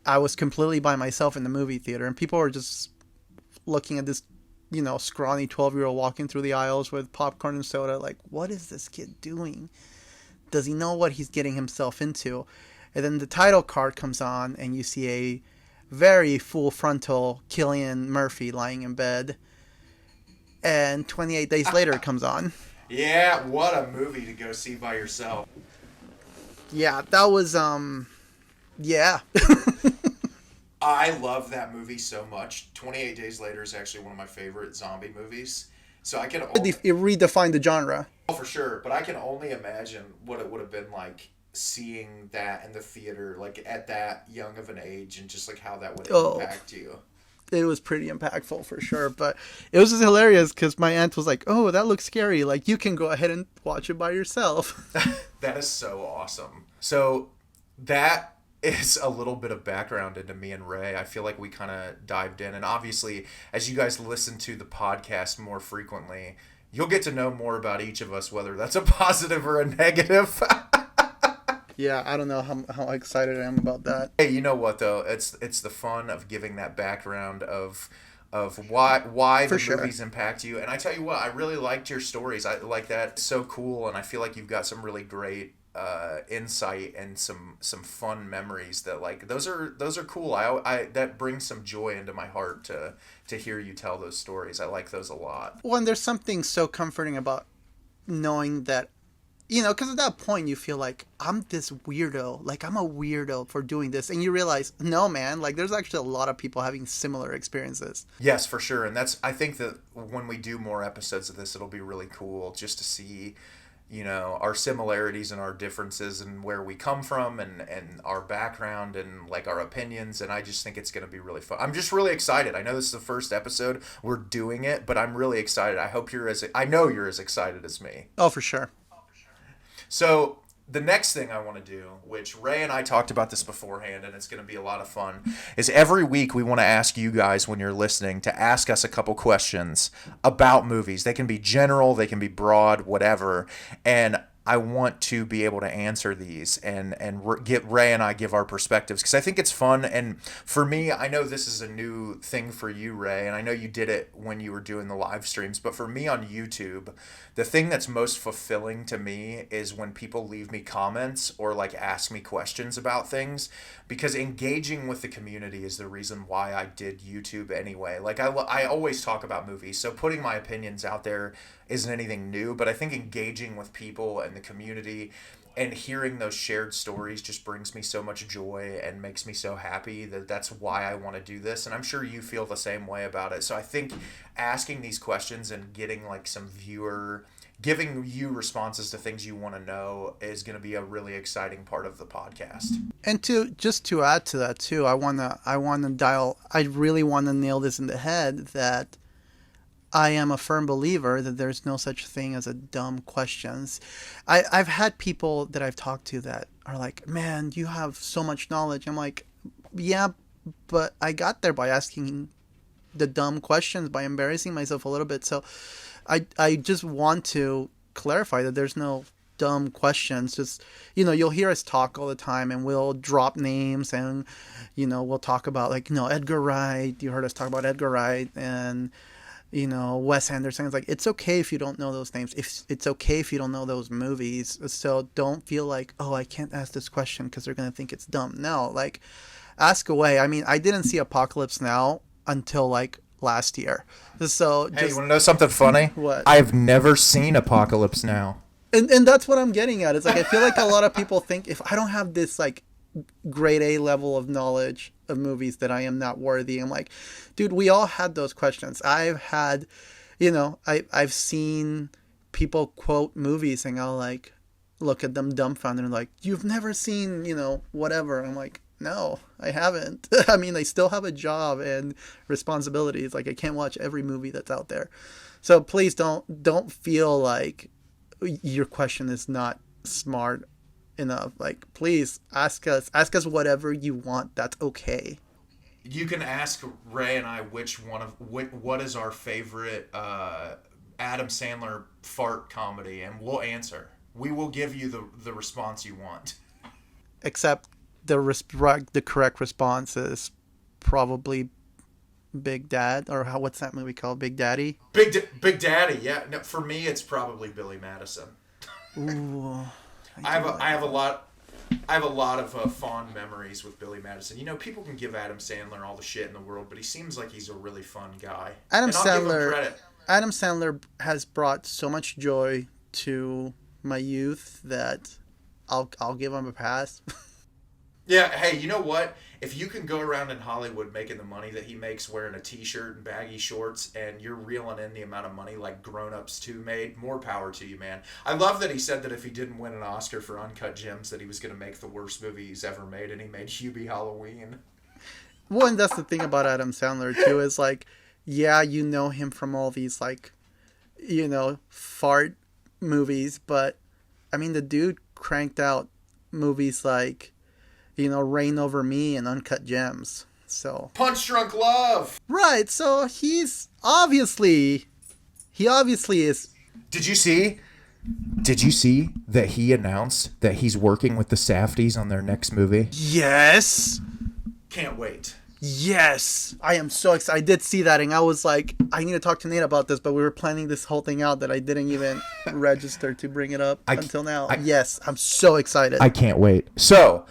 I was completely by myself in the movie theater, and people were just looking at this, scrawny 12-year-old walking through the aisles with popcorn and soda. Like, what is this kid doing? Does he know what he's getting himself into? And then the title card comes on, and you see a very full frontal Cillian Murphy lying in bed. And 28 Days Later comes on. Yeah, what a movie to go see by yourself. Yeah, that was, yeah. I love that movie so much. 28 Days Later is actually one of my favorite zombie movies. So I can... It redefined the genre. Oh, for sure. But I can only imagine what it would have been like seeing that in the theater, like at that young of an age, and just like how that would impact you. It was pretty impactful for sure, but it was just hilarious because my aunt was like, oh, that looks scary. Like, you can go ahead and watch it by yourself. That is so awesome. So that is a little bit of background into me and Ray. I feel like we kind of dived in, and obviously as you guys listen to the podcast more frequently, you'll get to know more about each of us, whether that's a positive or a negative. Yeah, I don't know how excited I am about that. Hey, you know what though? It's the fun of giving that background of why the movies impact you. And I tell you what, I really liked your stories. I like that. It's so cool, and I feel like you've got some really great insight and some fun memories that like those are cool. I that brings some joy into my heart to hear you tell those stories. I like those a lot. Well, and there's something so comforting about knowing that, because at that point you feel like I'm this weirdo, like I'm a weirdo for doing this, and you realize, no, man, like there's actually a lot of people having similar experiences. Yes, for sure. And I think that when we do more episodes of this, it'll be really cool just to see, our similarities and our differences and where we come from and our background and like our opinions. And I just think it's going to be really fun. I'm just really excited. I know this is the first episode we're doing it, but I'm really excited. I know you're as excited as me. Oh, for sure. So the next thing I want to do, which Ray and I talked about this beforehand, and it's going to be a lot of fun, is every week we want to ask you guys when you're listening to ask us a couple questions about movies. They can be general, they can be broad, whatever. And I want to be able to answer these and get Ray and I give our perspectives because I think it's fun. And for me, I know this is a new thing for you, Ray, and I know you did it when you were doing the live streams. But for me on YouTube, the thing that's most fulfilling to me is when people leave me comments or like ask me questions about things, because engaging with the community is the reason why I did YouTube anyway. Like I always talk about movies, so putting my opinions out there isn't anything new, but I think engaging with people and the community and hearing those shared stories just brings me so much joy and makes me so happy that's why I want to do this. And I'm sure you feel the same way about it. So I think asking these questions and getting like giving you responses to things you want to know is going to be a really exciting part of the podcast. And to add to that too, I really want to nail this in the head that I am a firm believer that there's no such thing as a dumb questions. I've had people that I've talked to that are like, man, you have so much knowledge. I'm like, yeah, but I got there by asking the dumb questions, by embarrassing myself a little bit. So I just want to clarify that there's no dumb questions. Just, you'll hear us talk all the time and we'll drop names and, we'll talk about like, Edgar Wright. You heard us talk about Edgar Wright and, Wes Anderson. It's like, it's okay if you don't know those names. It's okay if you don't know those movies. So don't feel like, oh, I can't ask this question because they're going to think it's dumb. No, like, ask away. I mean, I didn't see Apocalypse Now until like last year. So hey, you want to know something funny? What? I've never seen Apocalypse Now. And that's what I'm getting at. It's like, I feel like a lot of people think if I don't have this like grade A level of knowledge of movies that I am not worthy. I'm like, dude, we all had those questions. I've had, I've seen people quote movies and I'll like look at them dumbfounded and like, you've never seen, whatever. I'm like, no, I haven't. I mean, I still have a job and responsibilities. Like, I can't watch every movie that's out there. So please don't feel like your question is not smart enough. Like, please ask us whatever you want. That's okay. You can ask Ray and I what is our favorite Adam Sandler fart comedy, and we'll answer. We will give you the response you want. Except the correct response is probably Big Dad, or what's that movie called? Big Daddy? Big Daddy, yeah. No, for me, it's probably Billy Madison. Ooh. I have a lot of fond memories with Billy Madison. People can give Adam Sandler all the shit in the world, but he seems like he's a really fun guy. Adam I'll give him credit. Adam Sandler has brought so much joy to my youth that I'll give him a pass. Yeah, hey, you know what? If you can go around in Hollywood making the money that he makes wearing a t-shirt and baggy shorts, and you're reeling in the amount of money like Grown Ups 2 made, more power to you, man. I love that he said that if he didn't win an Oscar for Uncut Gems, that he was going to make the worst movie he's ever made, and he made Hubie Halloween. Well, and that's the thing about Adam Sandler, too, is like, yeah, you know him from all these, like, fart movies, but, I mean, the dude cranked out movies like, Reign Over Me and Uncut Gems. So Punch Drunk Love. Right. So he obviously is. Did you see that he announced that he's working with the Safdies on their next movie? Yes. Can't wait. Yes, I am so excited. I did see that, and I was like, I need to talk to Nate about this, but we were planning this whole thing out that I didn't even register to bring it up until now. Yes, I'm so excited. I can't wait. So,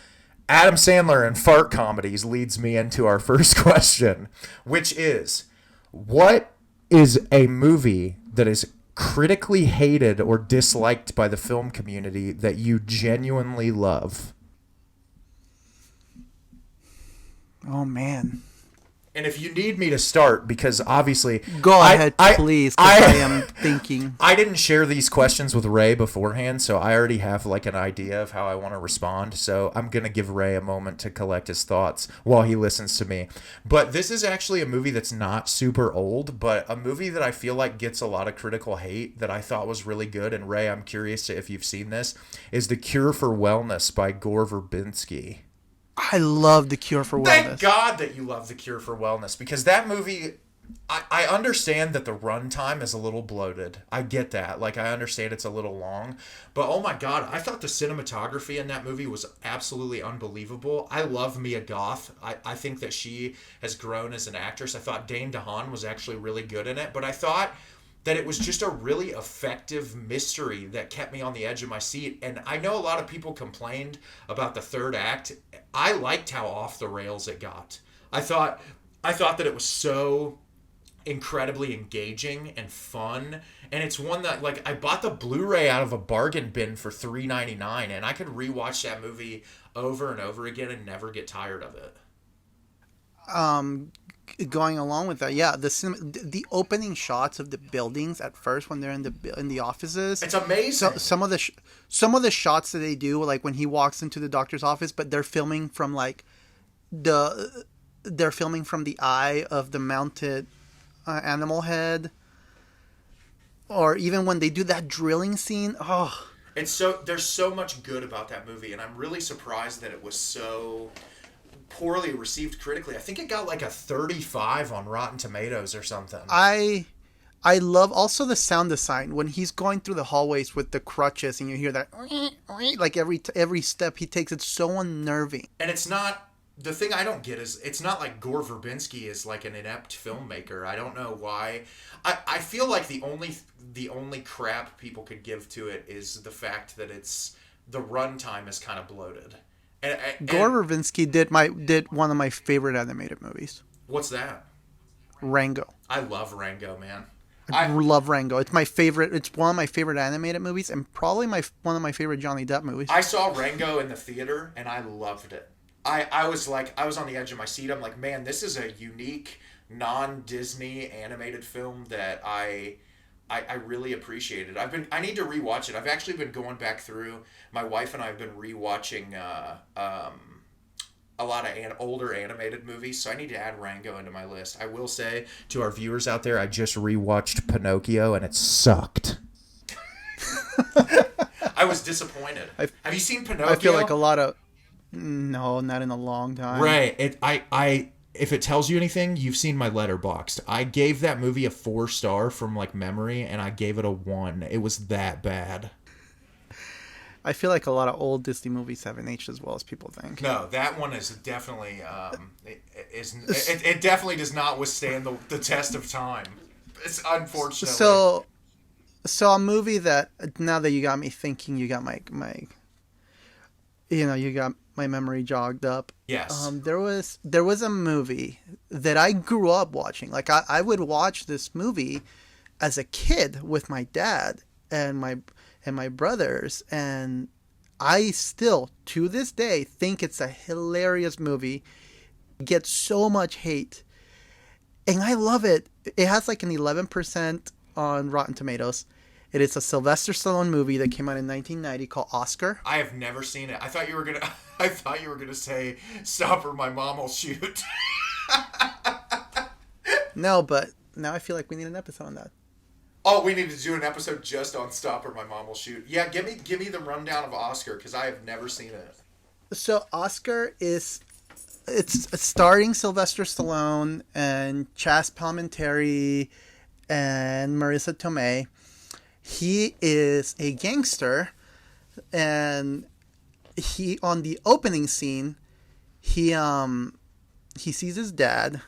Adam Sandler and fart comedies leads me into our first question, which is, what is a movie that is critically hated or disliked by the film community that you genuinely love? Oh, man. And if you need me to start, because obviously... Go ahead, please, because I am thinking. I didn't share these questions with Ray beforehand, so I already have like an idea of how I want to respond. So I'm going to give Ray a moment to collect his thoughts while he listens to me. But this is actually a movie that's not super old, but a movie that I feel like gets a lot of critical hate that I thought was really good. And Ray, I'm curious if you've seen this, is The Cure for Wellness by Gore Verbinski. I love The Cure for Wellness. Thank God that you love The Cure for Wellness, because that movie, I understand that the runtime is a little bloated. I get that. Like, I understand it's a little long. But, oh my God, I thought the cinematography in that movie was absolutely unbelievable. I love Mia Goth. I think that she has grown as an actress. I thought Dane DeHaan was actually really good in it. But I thought that it was just a really effective mystery that kept me on the edge of my seat. And I know a lot of people complained about the third act. I liked how off the rails it got. I thought that it was so incredibly engaging and fun. And it's one that, like, I bought the Blu-ray out of a bargain bin for $3.99, and I could rewatch that movie over and over again and never get tired of it. Going along with that, yeah, the opening shots of the buildings at first when they're in the offices, it's amazing. Some of the shots that they do, like when he walks into the doctor's office, but they're filming from like they're filming from the eye of the mounted animal head, or even when they do that drilling scene. Oh, there's so much good about that movie, and I'm really surprised that it was so poorly received critically. I think it got like a 35 on Rotten Tomatoes or something. I love also the sound design when he's going through the hallways with the crutches and you hear that like every step he takes. It's so unnerving. And it's not, the thing I don't get is it's not like Gore Verbinski is like an inept filmmaker. I don't know why. I feel like the only crap people could give to it is the fact that the runtime is kind of bloated. And Gore Verbinski did one of my favorite animated movies. What's that? Rango. I love Rango, man. I love Rango. It's my favorite. It's one of my favorite animated movies, and probably one of my favorite Johnny Depp movies. I saw Rango in the theater, and I loved it. I was on the edge of my seat. I'm like, man, this is a unique, non-Disney animated film that I really appreciated. I need to rewatch it. I've actually been going back through. My wife and I have been rewatching a lot of older animated movies, so I need to add Rango into my list. I will say to our viewers out there, I just rewatched Pinocchio and it sucked. I was disappointed. Have you seen Pinocchio? I feel like no, not in a long time. Right. If it tells you anything, you've seen my Letterboxd. I gave that movie a 4-star from like memory, and I gave it a 1. It was that bad. I feel like a lot of old Disney movies haven't aged as well as people think. No, that one is definitely it definitely does not withstand the test of time. It's unfortunately. So a movie that, now that you got me thinking, you got my you got my memory jogged up. Yes. There was a movie that I grew up watching. Like I would watch this movie as a kid with my dad and my brothers, and I still to this day think it's a hilarious movie. It gets so much hate, and I love it. It has like an 11% on Rotten Tomatoes. It is a Sylvester Stallone movie that came out in 1990 called Oscar. I have never seen it. I thought you were gonna say Stop or My Mom Will Shoot. No, but now I feel like we need an episode on that. Oh, we need to do an episode just on Stop or My Mom Will Shoot. Yeah, give me the rundown of Oscar, because I have never seen it. So Oscar it's starring Sylvester Stallone and Chas Palminteri and Marissa Tomei. He is a gangster, and he, on the opening scene, he he sees his dad,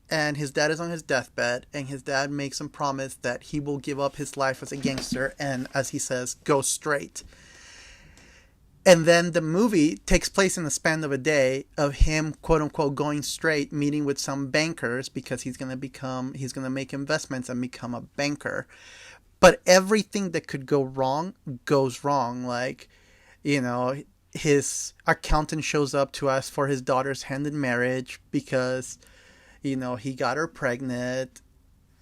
and his dad is on his deathbed, and his dad makes him promise that he will give up his life as a gangster and, as he says, go straight. And then the movie takes place in the span of a day of him, quote unquote, going straight, meeting with some bankers because he's going to make investments and become a banker. But everything that could go wrong goes wrong. Like, you know, his accountant shows up to ask for his daughter's hand in marriage because, you know, he got her pregnant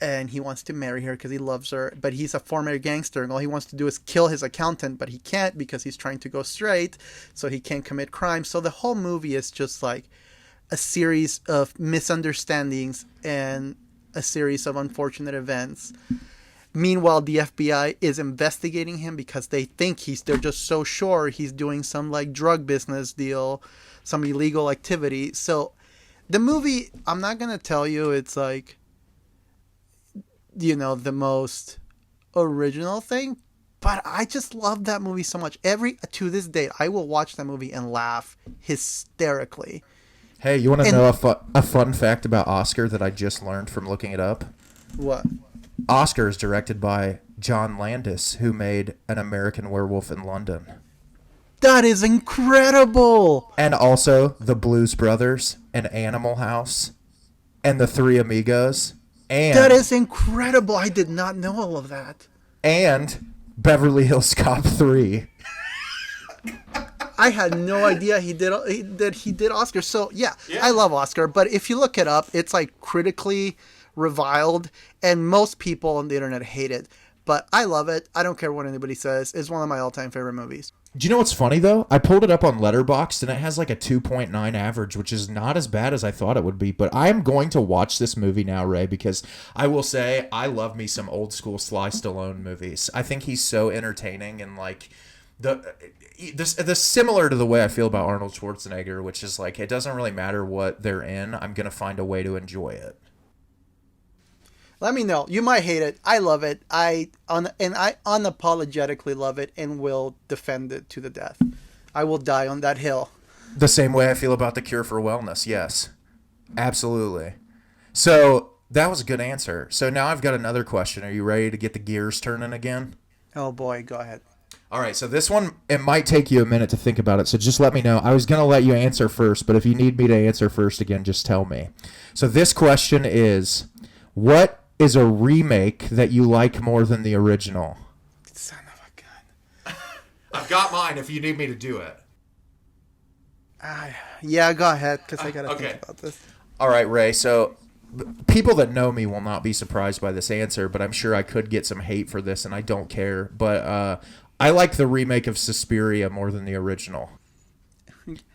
and he wants to marry her because he loves her, but he's a former gangster and all he wants to do is kill his accountant, but he can't because he's trying to go straight, so he can't commit crime. So the whole movie is just like a series of misunderstandings and a series of unfortunate events. Meanwhile, the FBI is investigating him because they think they're just so sure he's doing some like drug business deal, some illegal activity. So the movie, I'm not going to tell you it's like, you know, the most original thing, but I just love that movie so much. To this day, I will watch that movie and laugh hysterically. Hey, you want to know a fun fact about Oscar that I just learned from looking it up? What? Oscar is directed by John Landis, who made An American Werewolf in London. That is incredible! And also The Blues Brothers and Animal House and The Three Amigos. And that is incredible. I did not know all of that. And Beverly Hills Cop 3. I had no idea he did Oscar. So yeah, I love Oscar, but if you look it up, it's like critically reviled, and most people on the internet hate it. But I love it. I don't care what anybody says. It's one of my all-time favorite movies. Do you know what's funny, though? I pulled it up on Letterboxd, and it has like a 2.9 average, which is not as bad as I thought it would be. But I am going to watch this movie now, Ray, because I will say I love me some old-school Sly Stallone movies. I think he's so entertaining, and like the similar to the way I feel about Arnold Schwarzenegger, which is like it doesn't really matter what they're in. I'm going to find a way to enjoy it. Let me know. You might hate it. I love it. I unapologetically love it and will defend it to the death. I will die on that hill. The same way I feel about The Cure for Wellness. Yes, absolutely. So that was a good answer. So now I've got another question. Are you ready to get the gears turning again? Oh boy, go ahead. All right, so this one, it might take you a minute to think about it, so just let me know. I was going to let you answer first, but if you need me to answer first again, just tell me. So this question is, what is a remake that you like more than the original? Son of a gun. I've got mine if you need me to do it. Yeah, go ahead, because I got to think about this. All right, Ray, so people that know me will not be surprised by this answer, but I'm sure I could get some hate for this, and I don't care. But I like the remake of Suspiria more than the original.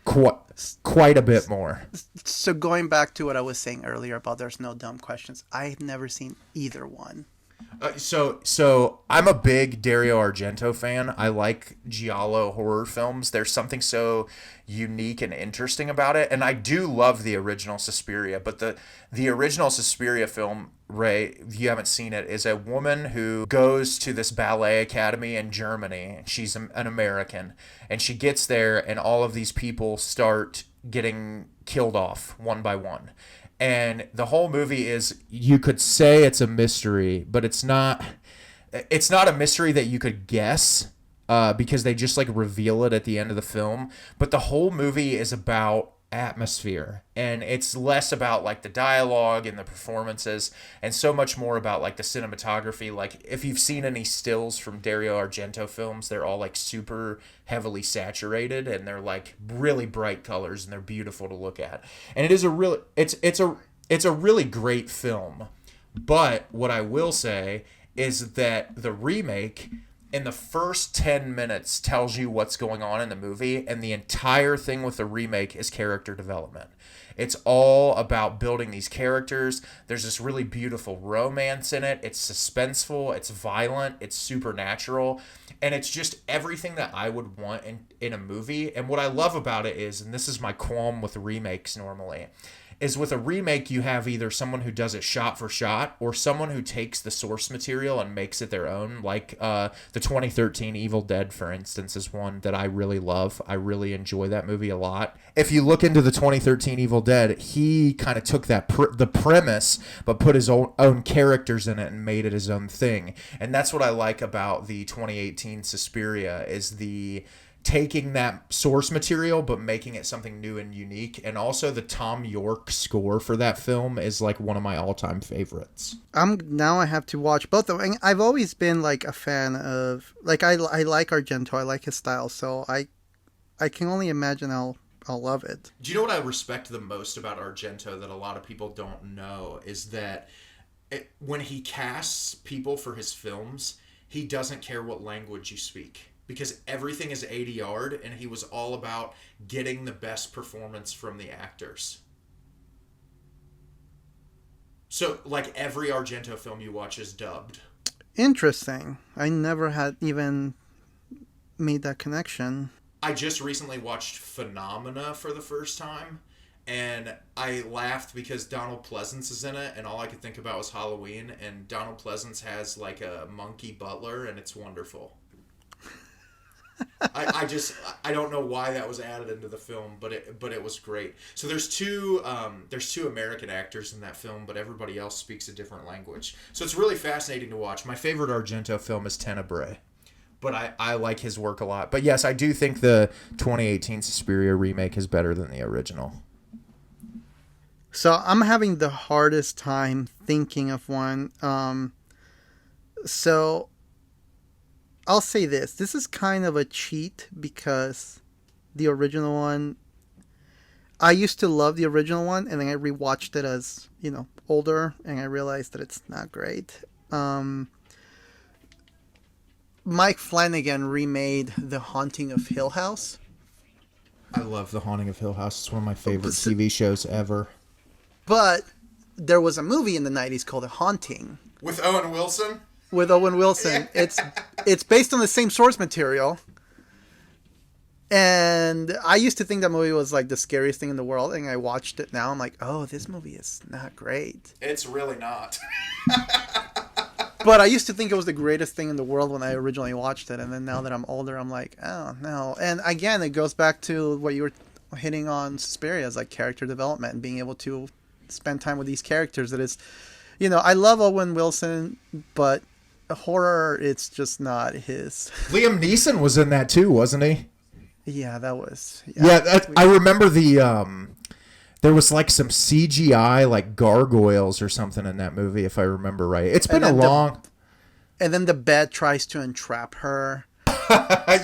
Quite a bit more. So going back to what I was saying earlier about there's no dumb questions, I've never seen either one. So I'm a big Dario Argento fan. I like giallo horror films. There's something so unique and interesting about it, and I do love the original Suspiria. But the original Suspiria film, Ray, if you haven't seen it, is a woman who goes to this ballet academy in Germany. She's an American, and she gets there, and all of these people start getting killed off one by one. And the whole movie is, you could say it's a mystery, but it's not a mystery that you could guess because they just like reveal it at the end of the film. But the whole movie is about atmosphere, and it's less about like the dialogue and the performances and so much more about like the cinematography. Like if you've seen any stills from Dario Argento films, they're all like super heavily saturated and they're like really bright colors and they're beautiful to look at. And it is it's a really great film. But what I will say is that the remake in the first 10 minutes tells you what's going on in the movie, and the entire thing with the remake is character development. It's all about building these characters. There's this really beautiful romance in it. It's suspenseful, it's violent, it's supernatural, and it's just everything that I would want in a movie. And what I love about it is, and this is my qualm with remakes normally, is with a remake, you have either someone who does it shot for shot or someone who takes the source material and makes it their own. Like the 2013 Evil Dead, for instance, is one that I really love. I really enjoy that movie a lot. If you look into the 2013 Evil Dead, he kind of took that the premise but put his own characters in it and made it his own thing. And that's what I like about the 2018 Suspiria, is the taking that source material but making it something new and unique. And also the Tom York score for that film is like one of my all-time favorites. Now I have to watch both of them. And I've always been like a fan of, like, I like Argento. I like his style, so I can only imagine I'll love it. Do you know what I respect the most about Argento that a lot of people don't know is that when he casts people for his films, he doesn't care what language you speak, because everything is ADR'd, and he was all about getting the best performance from the actors. So, like, every Argento film you watch is dubbed. Interesting. I never had even made that connection. I just recently watched Phenomena for the first time, and I laughed because Donald Pleasance is in it, and all I could think about was Halloween, and Donald Pleasance has, like, a monkey butler, and it's wonderful. I don't know why that was added into the film, but it was great. So there's two American actors in that film, but everybody else speaks a different language. So it's really fascinating to watch. My favorite Argento film is Tenebrae, but I like his work a lot. But yes, I do think the 2018 Suspiria remake is better than the original. So I'm having the hardest time thinking of one. So I'll say this. This is kind of a cheat because the original one, I used to love the original one, and then I rewatched it as, older, and I realized that it's not great. Mike Flanagan remade The Haunting of Hill House. I love The Haunting of Hill House. It's one of my favorite TV shows ever. But there was a movie in the 90s called The Haunting. With Owen Wilson? With Owen Wilson. It's based on the same source material. And I used to think that movie was like the scariest thing in the world, and I watched it now. I'm like, oh, this movie is not great. It's really not. But I used to think it was the greatest thing in the world when I originally watched it, and then now that I'm older, I'm like, oh, no. And again, it goes back to what you were hitting on Suspiria, is like character development and being able to spend time with these characters. That is, I love Owen Wilson, but horror, it's just not his. Liam Neeson was in that too, wasn't he? Yeah, that was. I remember there was like some CGI like gargoyles or something in that movie, if I remember right. It's been and then the bed tries to entrap her.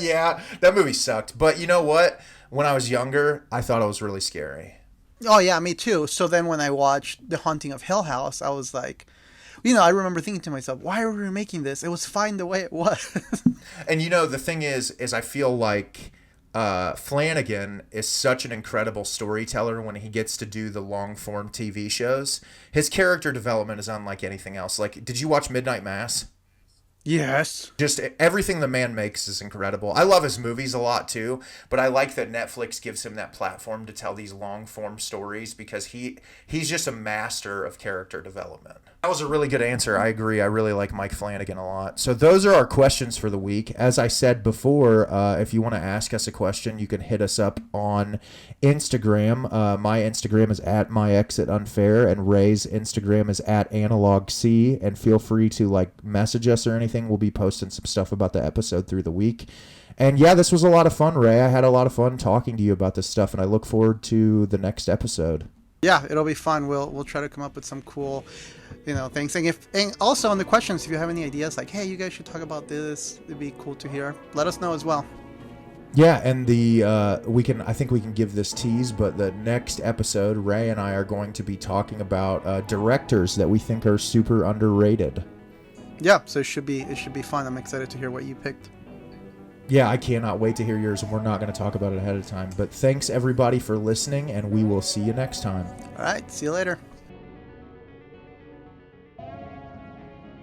Yeah, that movie sucked. But you know what? When I was younger, I thought it was really scary. Oh, yeah, me too. So then when I watched The Haunting of Hill House, I was like, I remember thinking to myself, why are we making this? It was fine the way it was. And the thing is I feel like Flanagan is such an incredible storyteller when he gets to do the long form TV shows. His character development is unlike anything else. Like, did you watch Midnight Mass? Yes. Just everything the man makes is incredible. I love his movies a lot too, but I like that Netflix gives him that platform to tell these long form stories, because he's just a master of character development. That was a really good answer. I agree. I really like Mike Flanagan a lot. So those are our questions for the week. As I said before, if you want to ask us a question, you can hit us up on Instagram. My Instagram is at myexitunfair, and Ray's Instagram is at analogsea. And feel free to message us or anything. We'll be posting some stuff about the episode through the week. And yeah, this was a lot of fun, Ray. I had a lot of fun talking to you about this stuff, and I look forward to the next episode. Yeah, it'll be fun. We'll try to come up with some cool, things. And also on the questions, if you have any ideas, like, hey, you guys should talk about this, it'd be cool to hear. Let us know as well. Yeah, and I think we can give this tease, but the next episode, Ray and I are going to be talking about directors that we think are super underrated. Yeah, so it should be fun. I'm excited to hear what you picked. Yeah, I cannot wait to hear yours, and we're not going to talk about it ahead of time. But thanks, everybody, for listening, and we will see you next time. All right, see you later.